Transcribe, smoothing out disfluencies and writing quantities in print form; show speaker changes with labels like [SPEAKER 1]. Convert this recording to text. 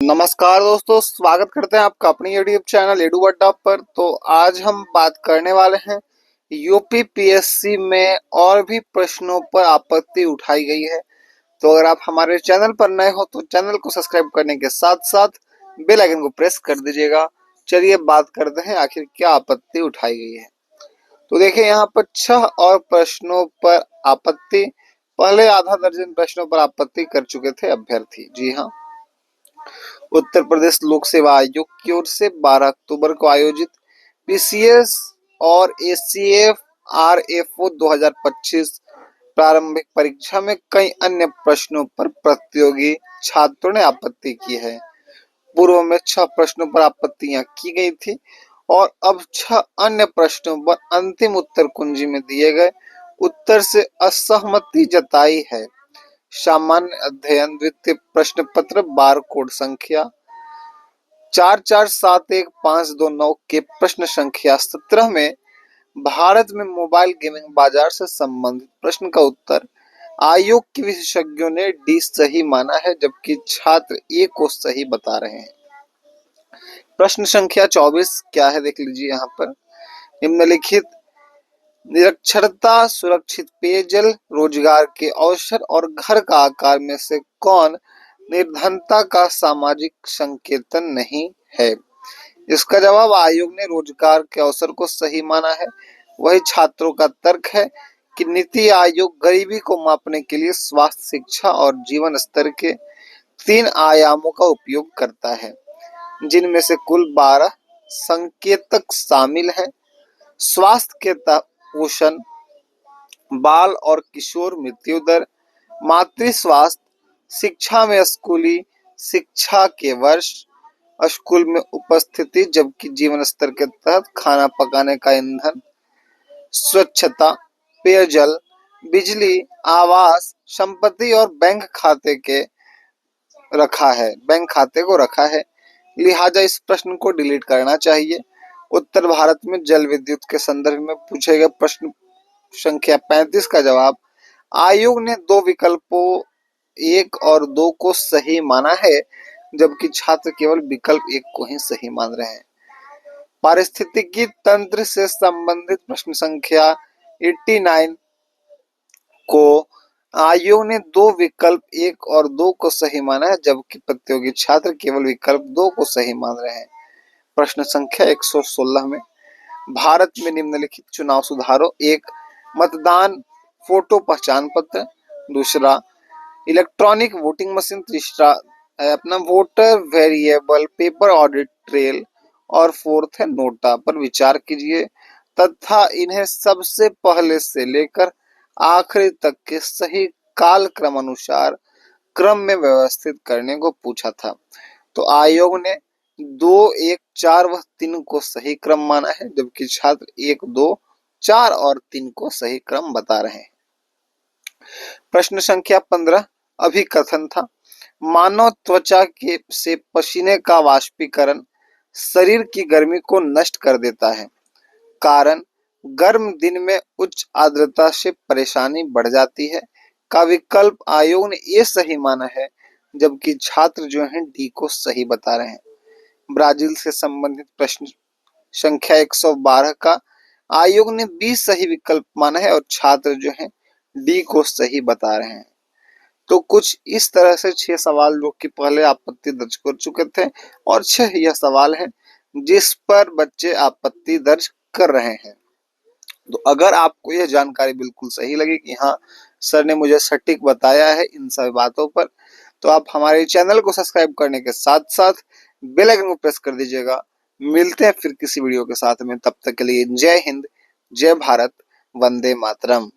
[SPEAKER 1] नमस्कार दोस्तों, स्वागत करते हैं आपका अपनी यूट्यूब चैनल एडू अड्डा पर। तो आज हम बात करने वाले हैं यूपी पीएससी में और भी प्रश्नों पर आपत्ति उठाई गई है। तो अगर आप हमारे चैनल पर नए हो तो चैनल को सब्सक्राइब करने के साथ साथ बेल आइकन को प्रेस कर दीजिएगा। चलिए बात करते हैं आखिर क्या आपत्ति उठाई गई है। तो देखिए यहाँ पर 6 और प्रश्नों पर आपत्ति, पहले आधा दर्जन प्रश्नों पर आपत्ति कर चुके थे अभ्यर्थी। जी हाँ, उत्तर प्रदेश लोक सेवा आयोग की ओर से 12 अक्टूबर को आयोजित पीसीएस और एसीएफ आरएफओ 2025 प्रारंभिक परीक्षा में कई अन्य प्रश्नों पर प्रतियोगी छात्रों ने आपत्ति की है। पूर्व में 6 प्रश्नों पर आपत्तियां की गई थी और अब 6 अन्य प्रश्नों पर अंतिम उत्तर कुंजी में दिए गए उत्तर से असहमति जताई है। सामान्य अध्ययन द्वितीय प्रश्न पत्र बार कोड संख्या 44715229 के प्रश्न संख्या 17 में भारत में मोबाइल गेमिंग बाजार से संबंधित प्रश्न का उत्तर आयोग के विशेषज्ञों ने डी सही माना है, जबकि छात्र ए को सही बता रहे हैं। प्रश्न संख्या 24 क्या है देख लीजिए यहाँ पर। निम्नलिखित निरक्षरता, सुरक्षित पेयजल, रोजगार के अवसर और घर का आकार में से कौन निर्धनता का सामाजिक संकेतन नहीं है? इसका जवाब आयोग ने रोजगार के अवसर को सही माना है। वही छात्रों का तर्क है कि नीति आयोग गरीबी को मापने के लिए स्वास्थ्य, शिक्षा और जीवन स्तर के 3 आयामों का उपयोग करता है, जिनमें से कुल 12 संकेतक शामिल हैं। स्वास्थ्य के पोषण, बाल और किशोर मृत्यु दर, मातृ स्वास्थ्य, शिक्षा में स्कूली शिक्षा के वर्ष, स्कूल में उपस्थिति जबकि जीवन स्तर के तहत खाना पकाने का ईंधन, स्वच्छता, पेयजल, बिजली, आवास, संपत्ति और बैंक खाते को रखा है। लिहाजा इस प्रश्न को डिलीट करना चाहिए। उत्तर भारत में जल विद्युत के संदर्भ में पूछे गए प्रश्न संख्या 35 का जवाब आयोग ने 2 विकल्पों 1 और 2 को सही माना है, जबकि छात्र केवल विकल्प 1 को ही सही मान रहे हैं। पारिस्थितिकी तंत्र से संबंधित प्रश्न संख्या 89 को आयोग ने 2 विकल्प 1 और 2 को सही माना है, जबकि प्रतियोगी छात्र केवल विकल्प 2 को सही मान रहे हैं। प्रश्न संख्या 116 में भारत में निम्नलिखित चुनाव सुधारों: 1 मतदान फोटो पहचान पत्र, दूसरा इलेक्ट्रॉनिक वोटिंग मशीन, तीसरा है अपना voter variable paper audit trail और फोर्थ है नोटा पर विचार कीजिए तथा इन्हें सबसे पहले से लेकर आखिरी तक के सही काल क्रम अनुसार क्रम में व्यवस्थित करने को पूछा था। तो आयोग ने 2, 1, 4 व 3 को सही क्रम माना है, जबकि छात्र 1, 2, 4 और 3 को सही क्रम बता रहे हैं। प्रश्न संख्या 15 अभिकथन था। मानव त्वचा के से पसीने का वाष्पीकरण शरीर की गर्मी को नष्ट कर देता है। कारण गर्म दिन में उच्च आर्द्रता से परेशानी बढ़ जाती है का विकल्प आयोग ने ये सही माना है, जबकि छात्र जो हैं डी को सही बता रहे हैं। ब्राजील से संबंधित प्रश्न संख्या 112 का आयोग ने 20 सही विकल्प माना है और छात्र जो हैं डी को सही बता रहे हैं। तो कुछ इस तरह से 6 सवाल जो कि पहले आपत्ति दर्ज कर चुके थे और 6 यह सवाल है जिस पर बच्चे आपत्ति दर्ज कर रहे हैं। तो अगर आपको यह जानकारी बिल्कुल सही लगी कि हाँ सर ने मुझे सटीक बताया है इन सभी बातों पर, तो आप हमारे चैनल को सब्सक्राइब करने के साथ साथ बेल आइकन को प्रेस कर दीजिएगा। मिलते हैं फिर किसी वीडियो के साथ में, तब तक के लिए जय हिंद, जय भारत, वंदे मातरम।